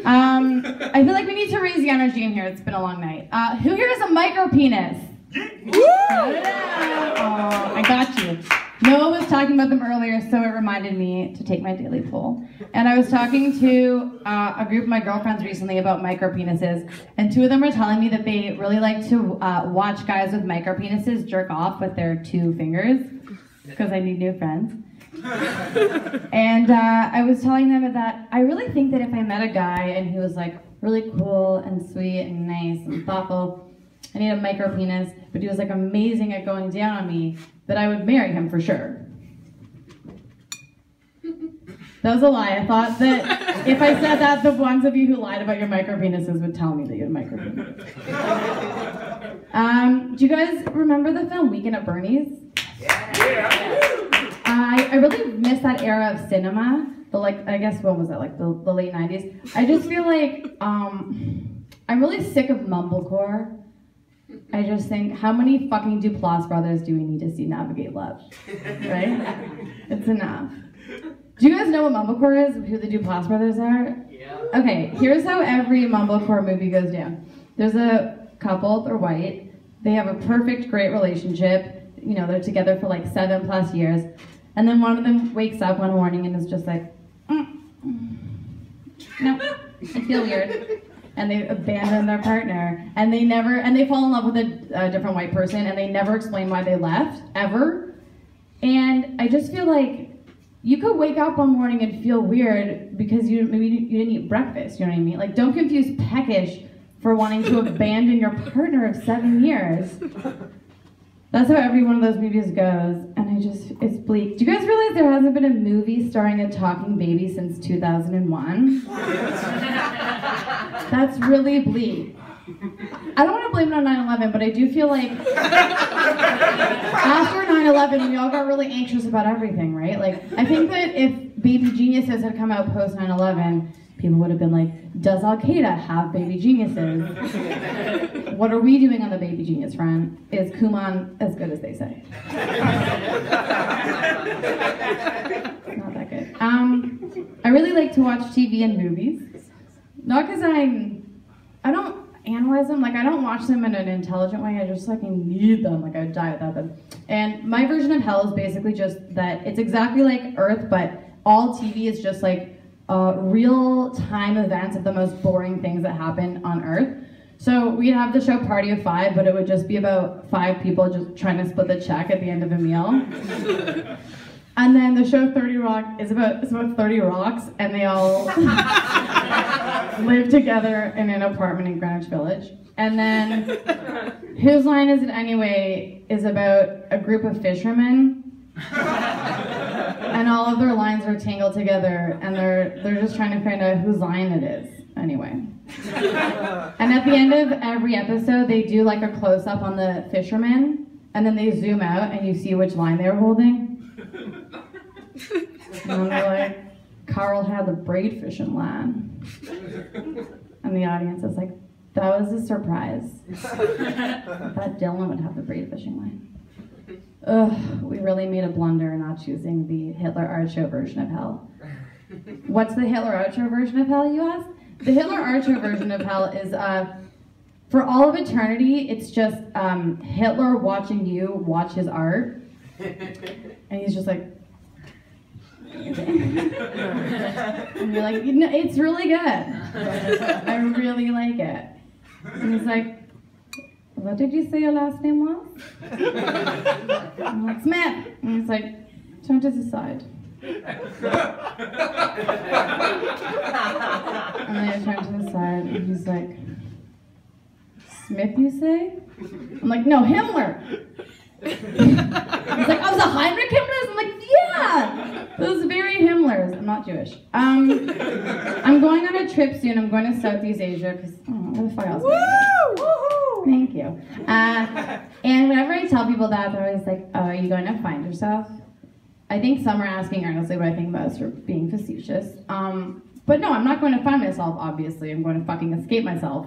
I feel like we need to raise the energy in here. It's been a long night. Who here has a micro penis? Oh, I got you. Noah was talking about them earlier, so it reminded me to take my daily poll. And I was talking to a group of my girlfriends recently about micro penises, and two of them were telling me that they really like to watch guys with micro penises jerk off with their 2 fingers, because I need new friends. And I was telling them that I really think that if I met a guy and he was like really cool and sweet and nice and thoughtful, and he had a micro penis, but he was like amazing at going down on me, that I would marry him for sure. That was a lie. I thought that if I said that, the ones of you who lied about your micro penises would tell me that you had micro penis. Do you guys remember the film Weekend at Bernie's? Yeah. I really miss that era of cinema. I guess, what was that, like the late 90s? I just feel like I'm really sick of mumblecore. I just think, how many fucking Duplass brothers do we need to see navigate love? Right? It's enough. Do you guys know what mumblecore is? Who the Duplass brothers are? Yeah. Okay, here's how every mumblecore movie goes down. There's a couple, they're white. They have a perfect, great relationship. You know, they're together for like 7+ years. And then one of them wakes up one morning and is just like, no, I feel weird. And they abandon their partner, and they fall in love with a different white person, and they never explain why they left, ever. And I just feel like you could wake up one morning and feel weird because maybe you didn't eat breakfast, you know what I mean? Like, don't confuse peckish for wanting to abandon your partner of 7 years. That's how every one of those movies goes, and it's bleak. Do you guys realize there hasn't been a movie starring a talking baby since 2001? That's really bleak. I don't want to blame it on 9/11, but I do feel like after 9/11, we all got really anxious about everything, right? Like, I think that if Baby Geniuses had come out post 9/11, people would have been like, does Al-Qaeda have baby geniuses? What are we doing on the baby genius front? Is Kuman as good as they say? Not that good. I really like to watch TV and movies. Not because I don't analyze them, like I don't watch them in an intelligent way, I just like need them, like I would die without them. And my version of hell is basically just that it's exactly like Earth, but all TV is just like real-time events of the most boring things that happen on Earth. So we'd have the show Party of Five, but it would just be about 5 people just trying to split the check at the end of a meal. And then the show 30 Rock is about 30 rocks, and they all live together in an apartment in Greenwich Village. And then Whose Line Is It Anyway is about a group of fishermen. And all of their lines are tangled together, and they're just trying to find out whose line it is, anyway. And at the end of every episode, they do like a close-up on the fishermen, and then they zoom out, and you see which line they were holding. And then they're like, Carl had the braid fishing line. And the audience is like, that was a surprise. I thought Dylan would have the braid fishing line. Ugh, we really made a blunder not choosing the Hitler Art Show version of hell. What's the Hitler Art Show version of hell, you ask? The Hitler Art Show version of hell is, for all of eternity, it's just Hitler watching you watch his art. And he's just like, and you're like, it's really good. I really like it. And he's like, what did you say your last name was? I'm like, Smith. And he's like, turn to the side. And then I turn to the side, and he's like, Smith, you say? I'm like, no, Himmler. He's like, oh, was it Heinrich Himmler's? I'm like, yeah, those very Himmlers. I'm not Jewish. I'm going on a trip soon. I'm going to Southeast Asia because where the fuck else? Thank you. And whenever I tell people that, they're always like, oh, are you going to find yourself? I think some are asking earnestly what I think most are being facetious. But no, I'm not going to find myself, obviously. I'm going to fucking escape myself.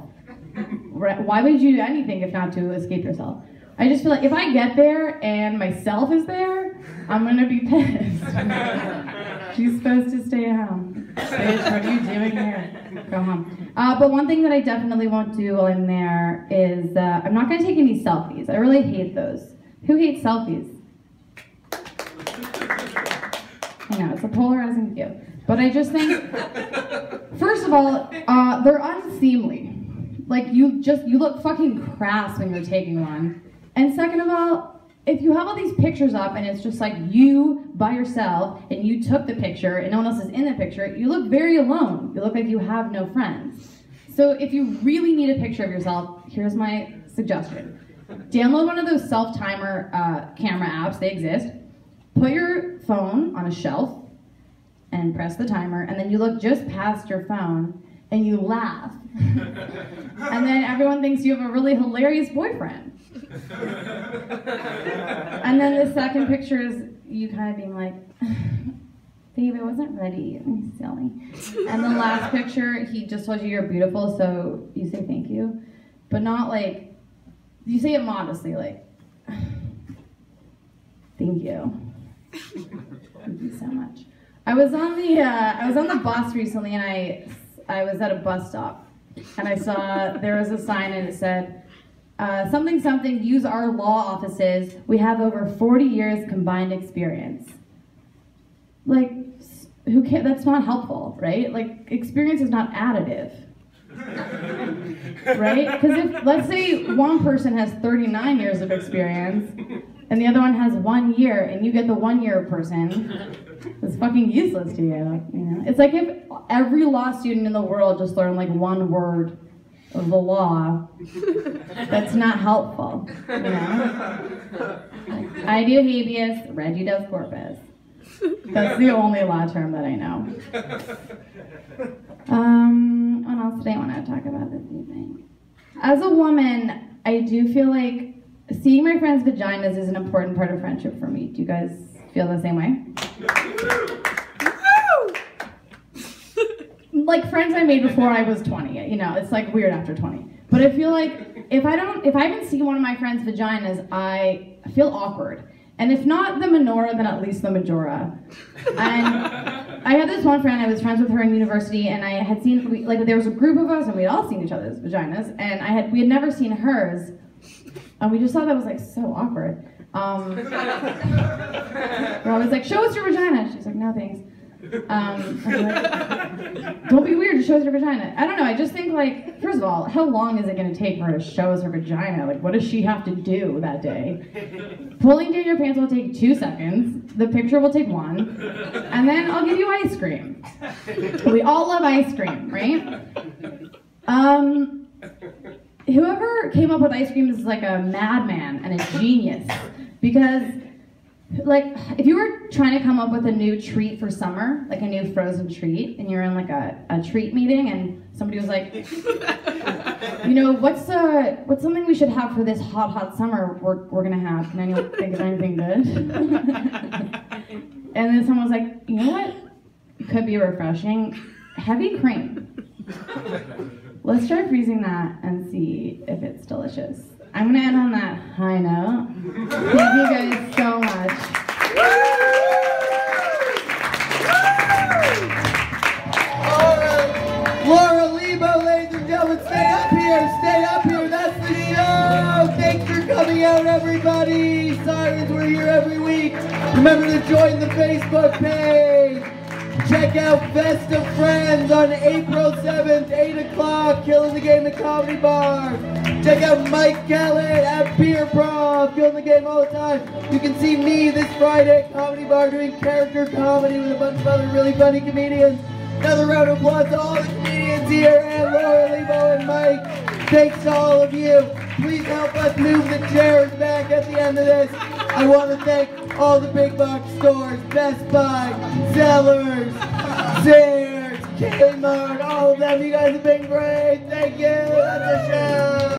Why would you do anything if not to escape yourself? I just feel like if I get there and myself is there, I'm going to be pissed. She's supposed to stay at home. Bitch, what are you doing here? Go home. But one thing that I definitely won't do while I'm there is I'm not going to take any selfies. I really hate those. Who hates selfies? I know, it's a polarizing view. But I just think, first of all, they're unseemly. Like, you look fucking crass when you're taking one. And second of all, if you have all these pictures up and it's just like you by yourself and you took the picture and no one else is in the picture, you look very alone. You look like you have no friends. So if you really need a picture of yourself, here's my suggestion. Download one of those self-timer camera apps, they exist. Put your phone on a shelf and press the timer, and then you look just past your phone and you laugh. And then everyone thinks you have a really hilarious boyfriend. And then the second picture is you kind of being like, babe, I wasn't ready, I'm silly. And the last picture, he just told you you're beautiful, so you say thank you. But not like, you say it modestly, like, thank you. Thank you so much. I was on the bus recently, and I was at a bus stop, and I saw there was a sign, and it said, something something, use our law offices. We have over 40 years combined experience. Like, who cares? That's not helpful, right? Like, experience is not additive. Right? Because if, let's say one person has 39 years of experience and the other one has 1 year, and you get the 1 year person, it's fucking useless to you. You know? It's like if every law student in the world just learned like one word of the law, that's not helpful. You know? Like, I do habeas, Reggie does corpus. That's the only law term that I know. What else did I want to talk about this evening? As a woman, I do feel like seeing my friends' vaginas is an important part of friendship for me. Do you guys feel the same way? Like friends I made before I was 20, you know, it's like weird after 20. But I feel like if I haven't seen one of my friends' vaginas, I feel awkward. And if not the menorah, then at least the majora. And I had this one friend, I was friends with her in university, and I had seen, like, there was a group of us, and we had all seen each other's vaginas, and we had never seen hers, and we just thought that was, like, so awkward. Where I was like, show us your vagina. She's like, no, thanks. I was like, don't be weird, just show us your vagina. I don't know, I just think, like, first of all, how long is it going to take for her to show us her vagina? Like, what does she have to do that day? Pulling down your pants will take 2 seconds, the picture will take 1, and then I'll give you ice cream. We all love ice cream, right? Whoever came up with ice cream is like a madman and a genius, because like, if you were trying to come up with a new treat for summer, like a new frozen treat, and you're in like a treat meeting, and somebody was like, you know, what's something we should have for this hot summer we're gonna have? Can anyone think of anything good? And then someone was like, you know what? It could be refreshing. Heavy cream. Let's try freezing that and see if it's delicious. I'm gonna end on that high note. Thank you guys so much. All right, Laura Lebo, ladies and gentlemen, stay up here, that's the show. Thanks for coming out, everybody. Sirens, we're here every week. Remember to join the Facebook page. Check out Best of Friends on April 7th, 8 o'clock, Killing the Game at Comedy Bar. Check out Mike Kellett at Beer Prof, Killing the Game all the time. You can see me this Friday at Comedy Bar doing character comedy with a bunch of other really funny comedians. Another round of applause to all the comedians here, and Laura, Lebo, and Mike. Thanks to all of you. Please help us move the chairs back at the end of this. I want to thank all the big box stores, Best Buy, Zellers, Sears, Kmart, all of them. You guys have been great. Thank you. That's the show.